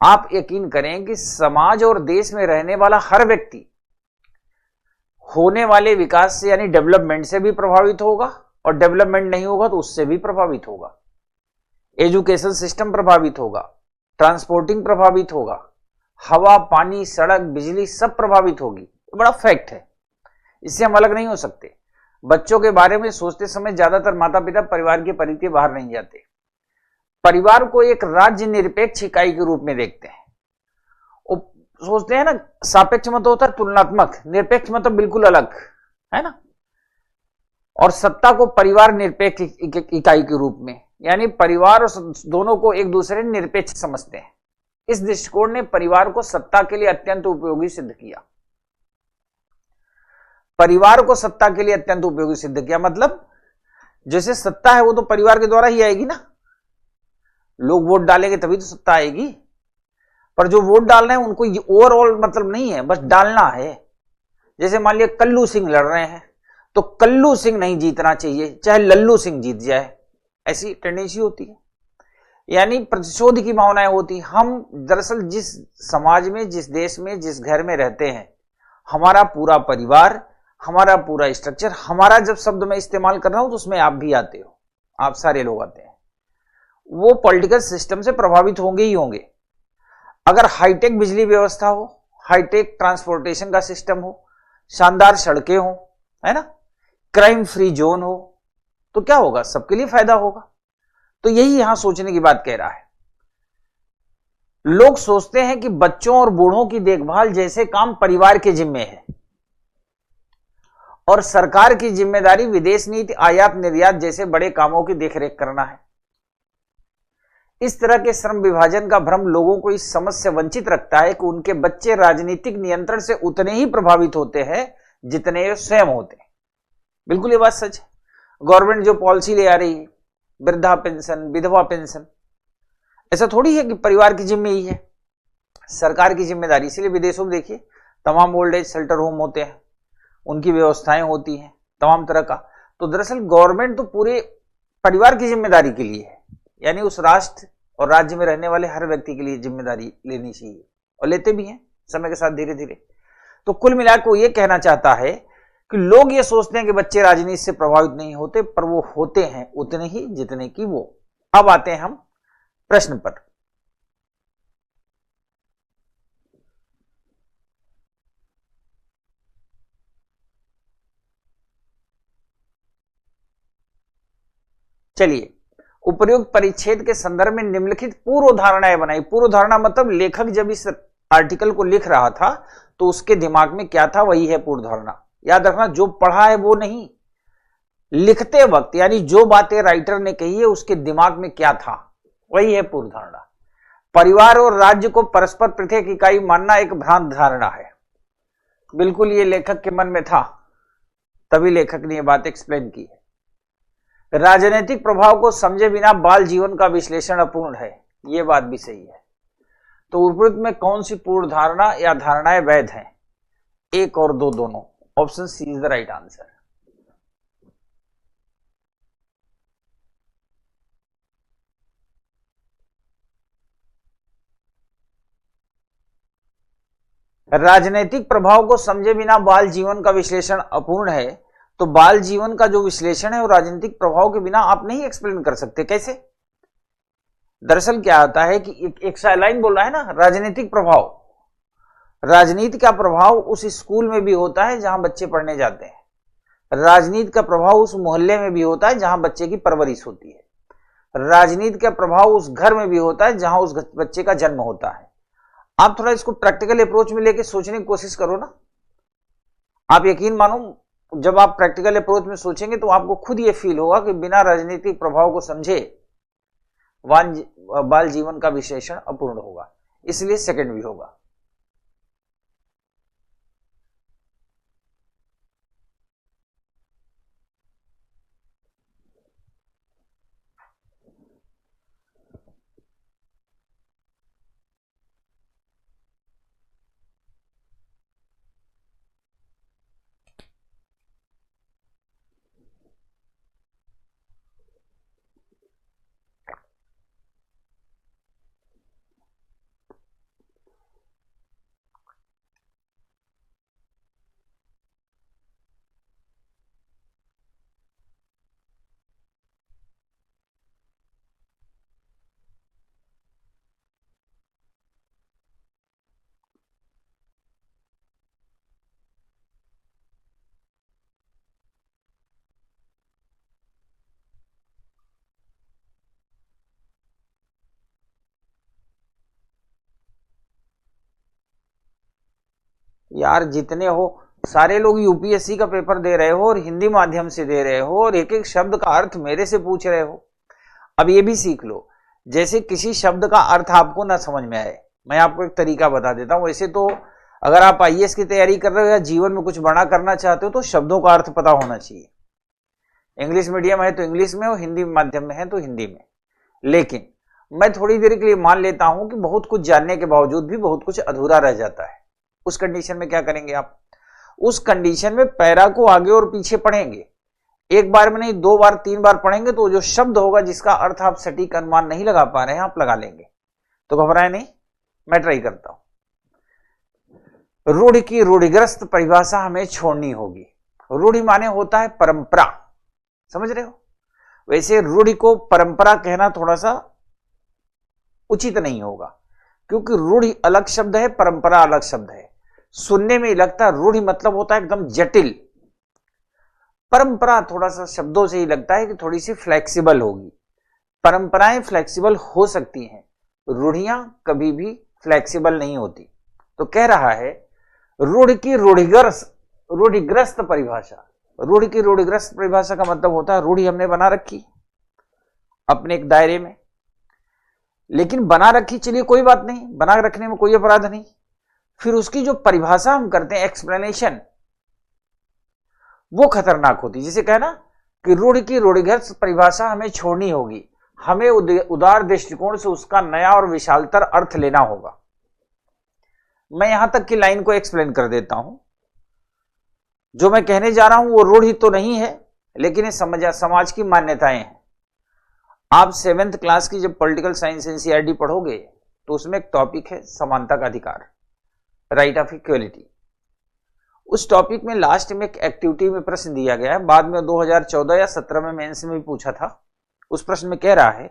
आप यकीन करें कि समाज और देश में रहने वाला हर व्यक्ति होने वाले विकास से यानी डेवलपमेंट से भी प्रभावित होगा, और डेवलपमेंट नहीं होगा तो उससे भी प्रभावित होगा। एजुकेशन सिस्टम प्रभावित होगा, ट्रांसपोर्टिंग प्रभावित होगा, हवा, पानी, सड़क, बिजली सब प्रभावित होगी। बड़ा फैक्ट है, इससे हम अलग नहीं हो सकते। बच्चों के बारे में सोचते समय ज्यादातर माता पिता परिवार की परिधि के बाहर नहीं जाते। परिवार को एक राज्य निरपेक्ष इकाई के रूप में देखते हैं। वो सोचते हैं ना, सापेक्ष मतलब होता है तुलनात्मक, निरपेक्ष मतलब बिल्कुल अलग, है ना। और सत्ता को परिवार निरपेक्ष इकाई के रूप में, यानी परिवार और दोनों को एक दूसरे निरपेक्ष समझते हैं। इस दृष्टिकोण ने परिवार को सत्ता के लिए अत्यंत उपयोगी सिद्ध किया। परिवार को सत्ता के लिए अत्यंत उपयोगी सिद्ध किया मतलब जैसे सत्ता है वो तो परिवार के द्वारा ही आएगी ना। लोग वोट डालेंगे तभी तो सत्ता आएगी, पर जो वोट डाल रहे हैं उनको ओवरऑल मतलब नहीं है, बस डालना है। जैसे मान लिया कल्लू सिंह लड़ रहे हैं, तो कल्लू सिंह नहीं जीतना चाहिए, चाहे लल्लू सिंह जीत जाए, ऐसी टेंडेंसी होती है। यानी प्रतिशोध की भावनाएं होती। हम दरअसल जिस समाज में, जिस देश में, जिस घर में रहते हैं, हमारा पूरा परिवार, हमारा पूरा स्ट्रक्चर, हमारा जब शब्द मैं इस्तेमाल कर रहा हूं तो उसमें आप भी आते हो, आप सारे लोग आते हैं, वो पॉलिटिकल सिस्टम से प्रभावित होंगे ही होंगे। अगर हाईटेक बिजली व्यवस्था हो, हाईटेक ट्रांसपोर्टेशन का सिस्टम हो, शानदार सड़कें हो, है ना, क्राइम फ्री जोन हो, तो क्या होगा? सबके लिए फायदा होगा। तो यही यहां सोचने की बात कह रहा है। लोग सोचते हैं कि बच्चों और बूढ़ों की देखभाल जैसे काम परिवार के जिम्मे है, और सरकार की जिम्मेदारी विदेश नीति, आयात निर्यात जैसे बड़े कामों की देखरेख करना है। इस तरह के श्रम विभाजन का भ्रम लोगों को इस समझ से वंचित रखता है कि उनके बच्चे राजनीतिक नियंत्रण से उतने ही प्रभावित होते हैं जितने स्वयं होते हैं। बिल्कुल ये बात सच है। गवर्नमेंट जो पॉलिसी ले आ रही है, वृद्धा पेंशन, विधवा पेंशन। ऐसा थोड़ी है कि परिवार की जिम्मे ही है, सरकार की जिम्मेदारी। इसलिए विदेशों में देखिए तमाम ओल्ड एज शेल्टर होम होते हैं, उनकी व्यवस्थाएं होती हैं तमाम तरह का। तो दरअसल गवर्नमेंट तो पूरे परिवार की जिम्मेदारी के लिए है, यानी उस राष्ट्र और राज्य में रहने वाले हर व्यक्ति के लिए जिम्मेदारी लेनी चाहिए, और लेते भी हैं समय के साथ धीरे धीरे। तो कुल मिलाकर वो ये कहना चाहता है कि लोग ये सोचते हैं कि बच्चे राजनीति से प्रभावित नहीं होते, पर वो होते हैं उतने ही जितने की वो। अब आते हैं हम प्रश्न पर। चलिए, उपर्युक्त परिच्छेद के संदर्भ में निम्नलिखित पूर्व धारणाएं बनाई। पूर्व धारणा मतलब लेखक जब इस आर्टिकल को लिख रहा था तो उसके दिमाग में क्या था, वही है पूर्व धारणा। याद रखना, जो पढ़ा है वो नहीं, लिखते वक्त यानी जो बातें राइटर ने कही है उसके दिमाग में क्या था, वही है पूर्व धारणा। परिवार और राज्य को परस्पर पृथक इकाई मानना एक भ्रांत धारणा है। बिल्कुल ये लेखक के मन में था, तभी लेखक ने यह बात एक्सप्लेन की है। राजनीतिक प्रभाव को समझे बिना बाल जीवन का विश्लेषण अपूर्ण है, यह बात भी सही है। तो उपरोक्त में कौन सी पूर्व धारणा या धारणाएं वैध हैं? 1 और 2 दोनों। Option C is the right answer. राजनीतिक प्रभाव को समझे बिना बाल जीवन का विश्लेषण अपूर्ण है, तो बाल जीवन का जो विश्लेषण है वो राजनीतिक प्रभाव के बिना आप नहीं एक्सप्लेन कर सकते। कैसे? दरअसल क्या होता है कि एक लाइन बोल रहा है ना, राजनीतिक प्रभाव, राजनीति का प्रभाव उस स्कूल में भी होता है जहां बच्चे पढ़ने जाते हैं, राजनीति का प्रभाव उस मोहल्ले में भी होता है जहां बच्चे की परवरिश होती है, राजनीति का प्रभाव उस घर में भी होता है जहां उस बच्चे का जन्म होता है। आप थोड़ा इसको प्रैक्टिकल अप्रोच में लेके सोचने की कोशिश करो ना। आप यकीन मानो, जब आप प्रैक्टिकल अप्रोच में सोचेंगे तो आपको खुद ये फील होगा कि बिना राजनीतिक प्रभाव को समझे बाल जीवन का विश्लेषण अपूर्ण होगा। इसलिए सेकंड भी होगा। यार जितने हो सारे लोग यूपीएससी का पेपर दे रहे हो और हिंदी माध्यम से दे रहे हो और एक एक शब्द का अर्थ मेरे से पूछ रहे हो। अब ये भी सीख लो, जैसे किसी शब्द का अर्थ आपको ना समझ में आए, मैं आपको एक तरीका बता देता हूं। वैसे तो अगर आप आईएएस की तैयारी कर रहे हो या जीवन में कुछ बड़ा करना चाहते हो तो शब्दों का अर्थ पता होना चाहिए। इंग्लिश मीडियम है तो इंग्लिश में, और हिंदी माध्यम में है तो हिंदी में। लेकिन मैं थोड़ी देर के लिए मान लेता हूं कि बहुत कुछ जानने के बावजूद भी बहुत कुछ अधूरा रह जाता है। उस कंडीशन में क्या करेंगे आप? उस कंडीशन में पैरा को आगे और पीछे पढ़ेंगे, एक बार में नहीं 2 बार 3 बार पढ़ेंगे, तो जो शब्द होगा जिसका अर्थ आप सटीक अनुमान नहीं लगा पा रहे हैं आप लगा लेंगे। तो घबराए नहीं, मैं ट्राई करता हूं। रूढ़ि की रूढ़िग्रस्त परिभाषा हमें छोड़नी होगी। रूढ़ि माने होता है परंपरा, समझ रहे हो? वैसे रूढ़ि को परंपरा कहना थोड़ा सा उचित नहीं होगा, क्योंकि रूढ़ि अलग शब्द है, परंपरा अलग शब्द है। सुनने में लगता है रूढ़ि मतलब होता है एकदम जटिल, परंपरा थोड़ा सा शब्दों से ही लगता है कि थोड़ी सी फ्लेक्सिबल होगी। परंपराएं फ्लेक्सिबल हो सकती हैं, रूढ़ियां कभी भी फ्लेक्सिबल नहीं होती। तो कह रहा है रूढ़ि की रूढ़िग्रस्त परिभाषा। रूढ़ि की रूढ़िग्रस्त परिभाषा का मतलब होता है रूढ़ि हमने बना रखी अपने एक दायरे में, लेकिन बना रखी, चलिए कोई बात नहीं, बना रखने में कोई अपराध नहीं। फिर उसकी जो परिभाषा हम करते हैं, एक्सप्लेनेशन, वो खतरनाक होती है। जैसे कहना कि रूढ़ि की रूढ़िगत परिभाषा हमें छोड़नी होगी, हमें उदार दृष्टिकोण से उसका नया और विशालतर अर्थ लेना होगा। मैं यहां तक की लाइन को एक्सप्लेन कर देता हूं। जो मैं कहने जा रहा हूं वो रूढ़ि तो नहीं है, लेकिन ये समाज की मान्यताएं हैं। आप 7th क्लास की जब पॉलिटिकल साइंस एनसीईआरटी पढ़ोगे तो उसमें एक टॉपिक है समानता का अधिकार, राइट ऑफ इक्वलिटी। उस टॉपिक में लास्ट में एक एक्टिविटी में प्रश्न दिया गया है, बाद में 2014 या 17 में मेंस में भी पूछा था। उस प्रश्न में कह रहा है,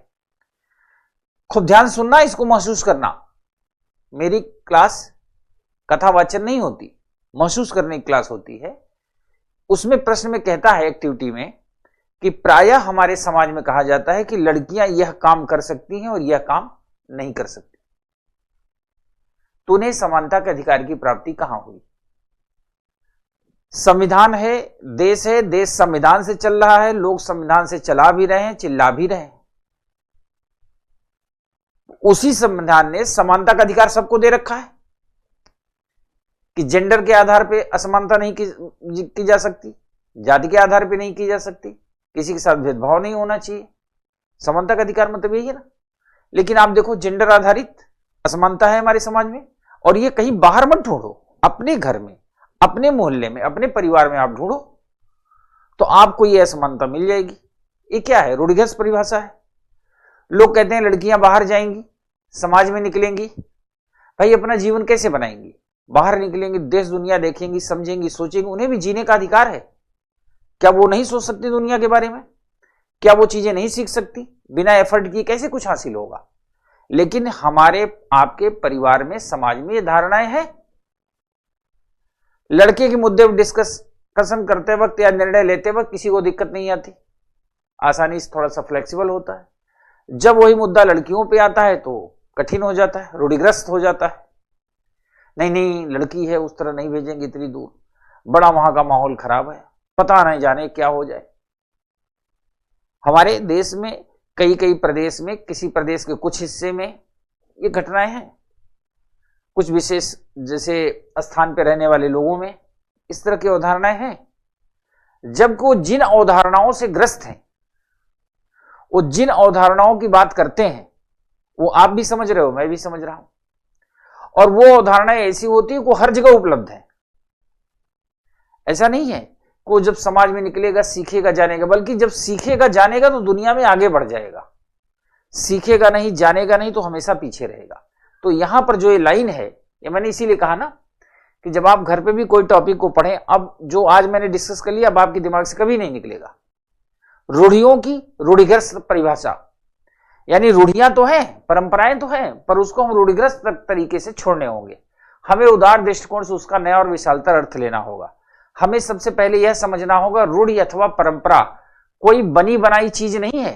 खूब ध्यान सुनना, इसको महसूस करना। मेरी क्लास कथावाचन नहीं होती, महसूस करने की क्लास होती है। उसमें प्रश्न में कहता है एक्टिविटी में कि प्रायः हमारे समाज में कहा जाता है कि लड़कियां यह काम कर सकती हैं और यह काम नहीं कर सकती। तो उन्हें समानता के अधिकार की प्राप्ति कहां हुई? संविधान है, देश संविधान से चल रहा है, लोग संविधान से चला भी रहे हैं, चिल्ला भी रहे हैं। उसी संविधान ने समानता का अधिकार सबको दे रखा है कि जेंडर के आधार पे असमानता नहीं की जा सकती, जाति के आधार पे नहीं की जा सकती, किसी के साथ भेदभाव नहीं होना चाहिए। समानता का अधिकार मतलब यही है ना। लेकिन आप देखो, जेंडर आधारित असमानता है हमारे समाज में, और ये कहीं बाहर मत ढूंढो, अपने घर में, अपने मोहल्ले में, अपने परिवार में आप ढूंढो तो आपको ये असमानता मिल जाएगी। ये क्या है? रूढ़िगत परिभाषा है। लोग कहते हैं लड़कियां बाहर जाएंगी, समाज में निकलेंगी, भाई अपना जीवन कैसे बनाएंगी? बाहर निकलेंगी, देश दुनिया देखेंगी, समझेंगी, सोचेंगी। उन्हें भी जीने का अधिकार है। क्या वो नहीं सोच सकती दुनिया के बारे में? क्या वो चीजें नहीं सीख सकती? बिना एफर्ट किए कैसे कुछ हासिल होगा? लेकिन हमारे आपके परिवार में, समाज में ये धारणाएं हैं। लड़के के मुद्दे पर डिस्कशन करते वक्त या निर्णय लेते वक्त किसी को दिक्कत नहीं आती, आसानी से थोड़ा सा फ्लेक्सिबल होता है। जब वही मुद्दा लड़कियों पे आता है तो कठिन हो जाता है, रूढ़िग्रस्त हो जाता है। नहीं, लड़की है, उस तरह नहीं भेजेंगे इतनी दूर, बड़ा वहां का माहौल खराब है, पता नहीं जाने क्या हो जाए। हमारे देश में कई प्रदेश में, किसी प्रदेश के कुछ हिस्से में ये घटनाएं हैं। कुछ विशेष जैसे स्थान पर रहने वाले लोगों में इस तरह की अवधारणाएं हैं। जबकि वो जिन अवधारणाओं से ग्रस्त हैं, वो जिन अवधारणाओं की बात करते हैं, वो आप भी समझ रहे हो, मैं भी समझ रहा हूं, और वो अवधारणाएं ऐसी होती है, वो हर जगह उपलब्ध है। ऐसा नहीं है वो जब समाज में निकलेगा सीखेगा जानेगा, बल्कि जब सीखेगा जानेगा तो दुनिया में आगे बढ़ जाएगा। सीखेगा नहीं, जानेगा नहीं तो हमेशा पीछे रहेगा। तो यहां पर जो ये लाइन है, ये मैंने इसीलिए कहा ना कि जब आप घर पे भी कोई टॉपिक को पढ़ें, अब जो आज मैंने डिस्कस कर लिया अब आपके दिमाग से कभी नहीं निकलेगा। रूढ़ियों की रूढ़िग्रस्त परिभाषा, यानी रूढ़ियां तो हैं, परंपराएं तो हैं, पर उसको हम रूढ़िग्रस्त तरीके से छोड़ने होंगे। हमें उदार दृष्टिकोण से उसका नया और विशालतर अर्थ लेना होगा। हमें सबसे पहले यह समझना होगा, रूढ़ि अथवा परंपरा कोई बनी बनाई चीज नहीं है।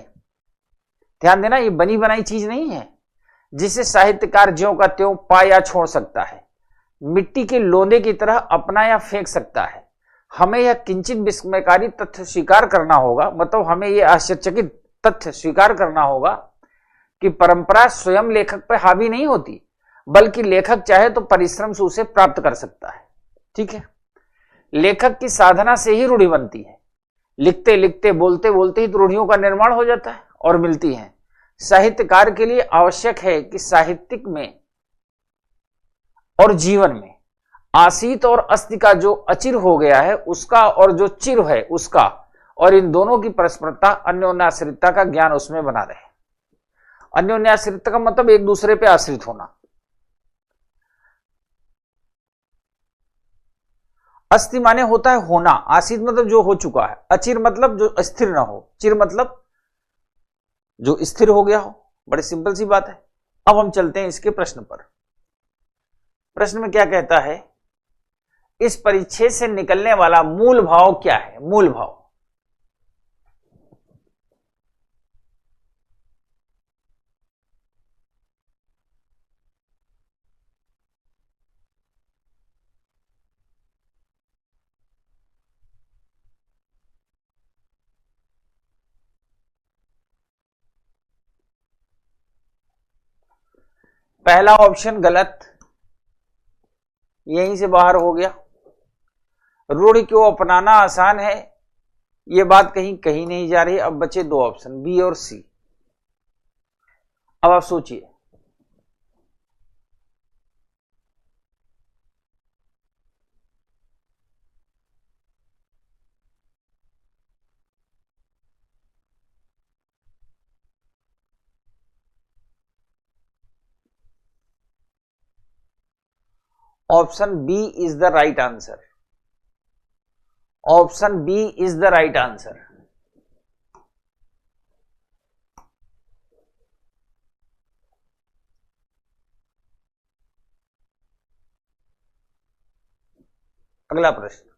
ध्यान देना, ये बनी बनाई चीज नहीं है जिसे साहित्यकार ज्यों का त्यों पा या छोड़ सकता है, मिट्टी के लोंदे की तरह अपना या फेंक सकता है। हमें यह किंचित विस्मयकारी तथ्य स्वीकार करना होगा, मतलब हमें यह आश्चर्यचकित तथ्य स्वीकार करना होगा कि परंपरा स्वयं लेखक पर हावी नहीं होती, बल्कि लेखक चाहे तो परिश्रम से उसे प्राप्त कर सकता है। ठीक है, लेखक की साधना से ही रूढ़ि बनती है। लिखते लिखते, बोलते बोलते ही तो रूढ़ियों का निर्माण हो जाता है और मिलती है। साहित्यकार के लिए आवश्यक है कि साहित्यिक में और जीवन में आसीत और अस्ति का जो अचिर हो गया है उसका, और जो चिर है उसका, और इन दोनों की परस्परता, अन्योन्याश्रितता का ज्ञान उसमें बना रहे। अन्योन्याश्रितता का मतलब एक दूसरे पे आश्रित होना। अस्ति माने होता है होना, आसीत मतलब जो हो चुका है, अचिर मतलब जो अस्थिर ना हो, चिर मतलब जो स्थिर हो गया हो। बड़ी सिंपल सी बात है। अब हम चलते हैं इसके प्रश्न पर। प्रश्न में क्या कहता है, इस परिच्छेद से निकलने वाला मूल भाव क्या है? मूल भाव पहला ऑप्शन गलत, यहीं से बाहर हो गया। रूढ़ि को अपनाना आसान है, ये बात कहीं कहीं नहीं जा रही। अब बचे दो ऑप्शन, बी और सी। अब आप सोचिए, option B is the right answer. Option B is the right answer. अगला प्रश्न,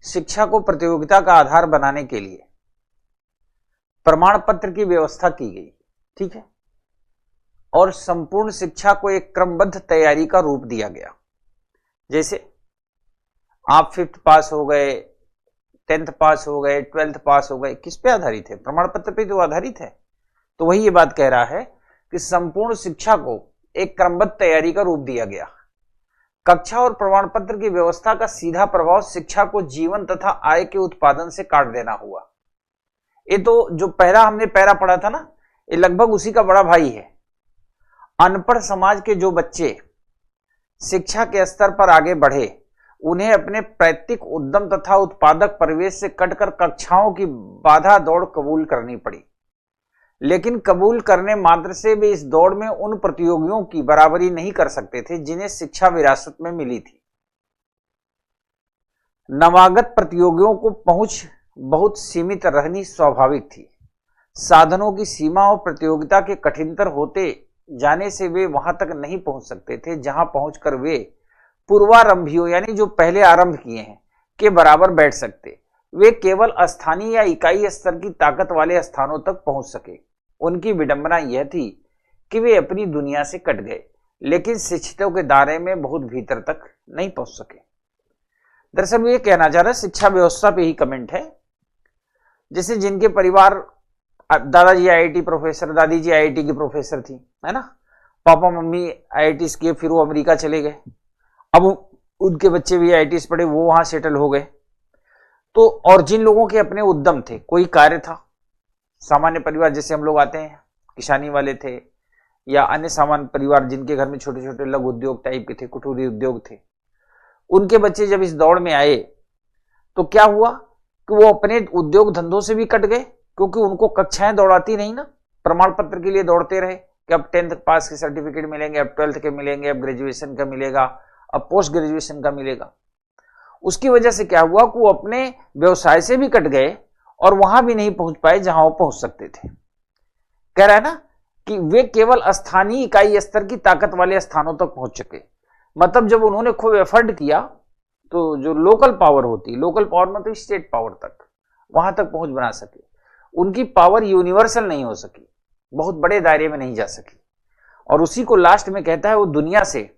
शिक्षा को प्रतियोगिता का आधार बनाने के लिए प्रमाण पत्र की व्यवस्था की गई, ठीक है, और संपूर्ण शिक्षा को एक क्रमबद्ध तैयारी का रूप दिया गया। जैसे आप 5th पास हो गए, 10th पास हो गए, 12th पास हो गए, किस पे आधारित है? प्रमाण पत्र पे तो आधारित है। तो वही ये बात कह रहा है कि संपूर्ण शिक्षा को एक क्रमबद्ध तैयारी का रूप दिया गया। कक्षा और प्रमाण पत्र की व्यवस्था का सीधा प्रभाव शिक्षा को जीवन तथा आय के उत्पादन से काट देना हुआ। ये तो जो पहला हमने पैरा पढ़ा था ना, ये लगभग उसी का बड़ा भाई है। अनपढ़ समाज के जो बच्चे शिक्षा के स्तर पर आगे बढ़े, उन्हें अपने पैतृक उद्यम तथा उत्पादक परिवेश से कटकर कक्षाओं की बाधा दौड़ कबूल करनी पड़ी। लेकिन कबूल करने मात्र से वे इस दौड़ में उन प्रतियोगियों की बराबरी नहीं कर सकते थे जिन्हें शिक्षा विरासत में मिली थी। नवागत प्रतियोगियों को पहुंच बहुत सीमित रहनी स्वाभाविक थी। साधनों की सीमा और प्रतियोगिता के कठिनतर होते जाने से वे वहां तक नहीं पहुंच सकते थे जहां पहुंचकर वे पूर्वारंभियों यानी जो पहले आरंभ किए हैं के बराबर बैठ सकते। वे केवल स्थानीय या इकाई स्तर की ताकत वाले स्थानों तक पहुंच सके। उनकी विडंबना यह थी कि वे अपनी दुनिया से कट गए, लेकिन शिक्षितों के दायरे में बहुत भीतर तक नहीं पहुंच सके। दरअसल वो ये कहना चाह रहा है, शिक्षा व्यवस्था पे ही कमेंट है। जैसे जिनके परिवार, दादाजी आईआईटी प्रोफेसर, दादी जी आईआईटी की प्रोफेसर थी, है ना, पापा मम्मी आईआईटी किए, फिर वो अमेरिका चले गए, अब उनके बच्चे भी आईआईटी पढ़े, वो वहां सेटल हो गए। तो और जिन लोगों के अपने उद्यम थे, कोई कार्य था, सामान्य परिवार जैसे हम लोग आते हैं, किसानी वाले थे या अन्य सामान्य परिवार जिनके घर में छोटे छोटे लघु उद्योग टाइप के थे, कुटीर उद्योग थे, उनके बच्चे जब इस दौड़ में आए तो क्या हुआ कि वो अपने उद्योग धंधों से भी कट गए, क्योंकि उनको कक्षाएं दौड़ाती नहीं ना, प्रमाण पत्र के लिए दौड़ते रहे कि अब 10th पास के सर्टिफिकेट मिलेंगे, अब 12th के मिलेंगे, अब ग्रेजुएशन का मिलेगा, अब पोस्ट ग्रेजुएशन का मिलेगा। उसकी वजह से क्या हुआ कि वो अपने व्यवसाय से भी कट गए और वहां भी नहीं पहुंच पाए जहां वो पहुंच सकते थे। कह रहा है ना कि वे केवल स्थानीय इकाई स्तर की ताकत वाले स्थानों तक पहुंच सके। मतलब जब उन्होंने खूब एफर्ट किया तो जो लोकल पावर होती, लोकल पावर मतलब स्टेट पावर तक, वहां तक पहुंच बना सके। उनकी पावर यूनिवर्सल नहीं हो सकी, बहुत बड़े दायरे में नहीं जा सकी, और उसी को लास्ट में कहता है वो दुनिया से,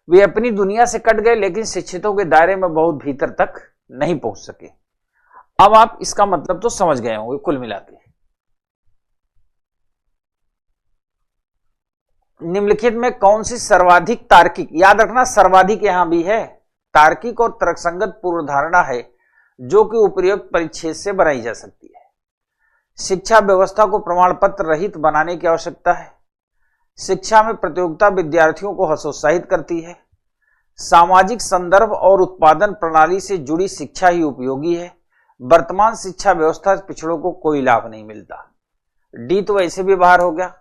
वे अपनी दुनिया से कट गए लेकिन शिक्षितों के दायरे में बहुत भीतर तक नहीं पहुंच सके। अब आप इसका मतलब तो समझ गए होंगे कुल मिला के। निम्नलिखित में कौन सी सर्वाधिक तार्किक, याद रखना सर्वाधिक यहां भी है, तार्किक और तर्कसंगत पूर्वधारणा है जो कि उपयुक्त परिच्छेद से बनाई जा सकती है। शिक्षा व्यवस्था को प्रमाण पत्र रहित बनाने की आवश्यकता है। शिक्षा में प्रतियोगिता विद्यार्थियों को हतोत्साहित करती है। सामाजिक संदर्भ और उत्पादन प्रणाली से जुड़ी शिक्षा ही उपयोगी है। वर्तमान शिक्षा व्यवस्था से पिछड़ों को कोई लाभ नहीं मिलता। डी तो वैसे भी बाहर हो गया,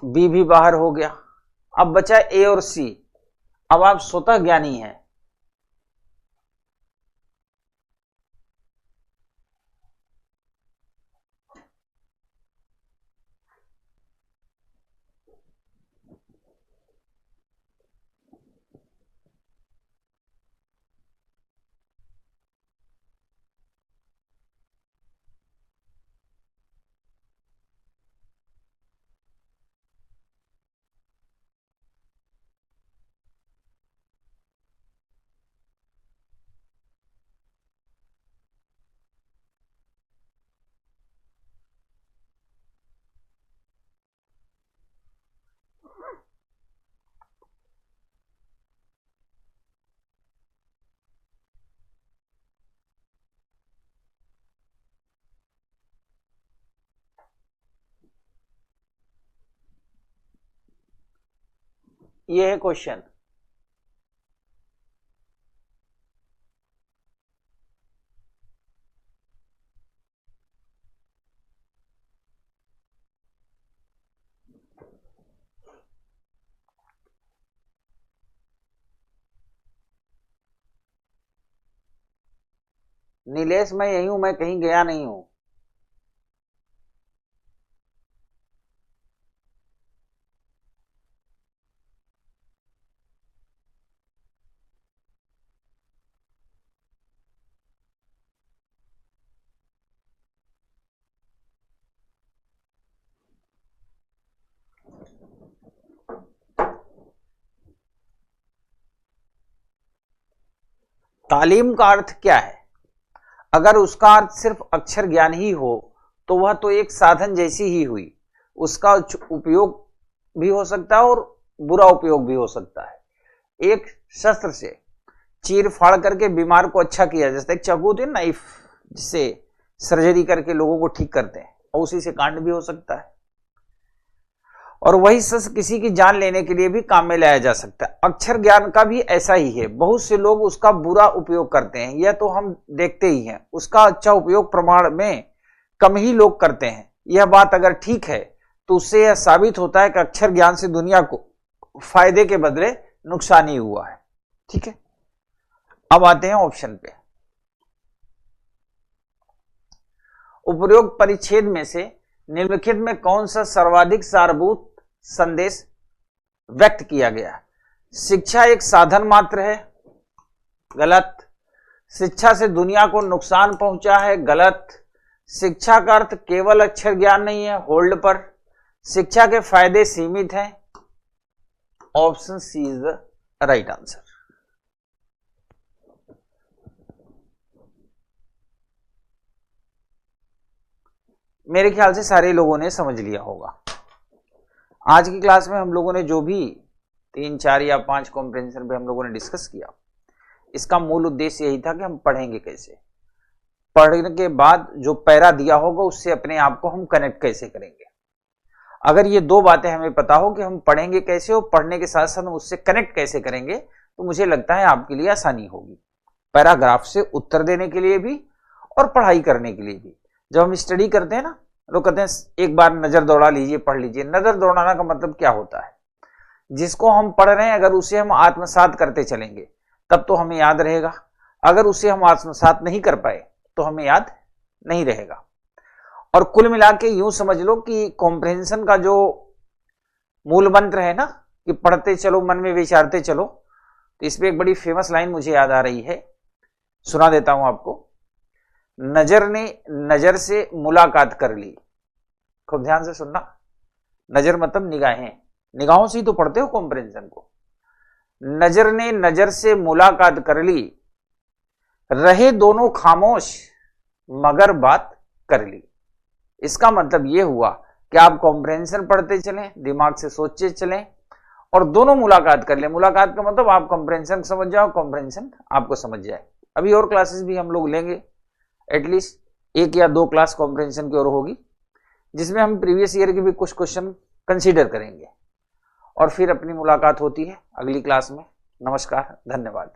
बी भी बाहर हो गया। अब बचा ए और सी। अब आप स्वतः ज्ञानी हैं, ये है क्वेश्चन। नीलेश मैं यही हूं, मैं कहीं गया नहीं हूं। तालीम का अर्थ क्या है? अगर उसका अर्थ सिर्फ अक्षर ज्ञान ही हो तो वह तो एक साधन जैसी ही हुई। उसका उपयोग भी हो सकता है और बुरा उपयोग भी हो सकता है। एक शस्त्र से चीर फाड़ करके बीमार को अच्छा किया, जैसे एक चाकू होती है नाइफ, जिससे सर्जरी करके लोगों को ठीक करते हैं, और उसी से कांड भी हो सकता है। और वही शस्त्र किसी की जान लेने के लिए भी काम में लाया जा सकता है। अक्षर ज्ञान का भी ऐसा ही है। बहुत से लोग उसका बुरा उपयोग करते हैं, यह तो हम देखते ही हैं। उसका अच्छा उपयोग प्रमाण में कम ही लोग करते हैं। यह बात अगर ठीक है तो उससे यह साबित होता है कि अक्षर ज्ञान से दुनिया को फायदे के बदले नुकसान ही हुआ है। ठीक है, अब आते हैं ऑप्शन पे। उपरोक्त परिच्छेद में से निम्नलिखित में कौन सा सर्वाधिक सारभूत संदेश व्यक्त किया गया? शिक्षा एक साधन मात्र है, गलत। शिक्षा से दुनिया को नुकसान पहुंचा है, गलत। शिक्षा का अर्थ केवल अक्षर ज्ञान नहीं है, होल्ड पर। शिक्षा के फायदे सीमित हैं। Option C is the right answer. मेरे ख्याल से सारे लोगों ने समझ लिया होगा। आज की क्लास में हम लोगों ने जो भी 3, 4 या 5 कॉम्प्रिहेंशन पे हम लोगों ने डिस्कस किया, इसका मूल उद्देश्य यही था कि हम पढ़ेंगे कैसे, पढ़ने के बाद जो पैरा दिया होगा उससे अपने आप को हम कनेक्ट कैसे करेंगे। अगर ये दो बातें हमें पता हो कि हम पढ़ेंगे कैसे और पढ़ने के साथ साथ हम उससे कनेक्ट कैसे करेंगे, तो मुझे लगता है आपके लिए आसानी होगी, पैराग्राफ से उत्तर देने के लिए भी और पढ़ाई करने के लिए भी। जब हम स्टडी करते हैं ना, लोग कहते हैं एक बार नजर दौड़ा लीजिए, पढ़ लीजिए। नजर दौड़ाना का मतलब क्या होता है? जिसको हम पढ़ रहे हैं अगर उसे हम आत्मसात करते चलेंगे तब तो हमें याद रहेगा। अगर उसे हम आत्मसात नहीं कर पाए तो हमें याद नहीं रहेगा। और कुल मिला के यूं समझ लो कि कॉम्प्रिहेंशन का जो मूल मंत्र है ना, कि पढ़ते चलो मन में विचारते चलो, तो इसमें एक बड़ी फेमस लाइन मुझे याद आ रही है, सुना देता हूं आपको। नजर ने नजर से मुलाकात कर ली। खूब ध्यान से सुनना। नजर मतलब निगाहें, निगाहों से ही तो पढ़ते हो कॉम्प्रिहेंशन को। नजर ने नजर से मुलाकात कर ली, रहे दोनों खामोश मगर बात कर ली। इसका मतलब यह हुआ कि आप कॉम्प्रिहेंशन पढ़ते चलें, दिमाग से सोचते चलें और दोनों मुलाकात कर लें। मुलाकात का मतलब आप कॉम्प्रिहेंशन समझ जाओ, कॉम्प्रिहेंशन आपको समझ जाए। अभी और क्लासेस भी हम लोग लेंगे, एटलीस्ट 1 या 2 क्लास कॉम्प्रिहेंशन की और होगी, जिसमें हम प्रीवियस ईयर के भी कुछ क्वेश्चन कंसीडर करेंगे। और फिर अपनी मुलाकात होती है अगली क्लास में। नमस्कार, धन्यवाद।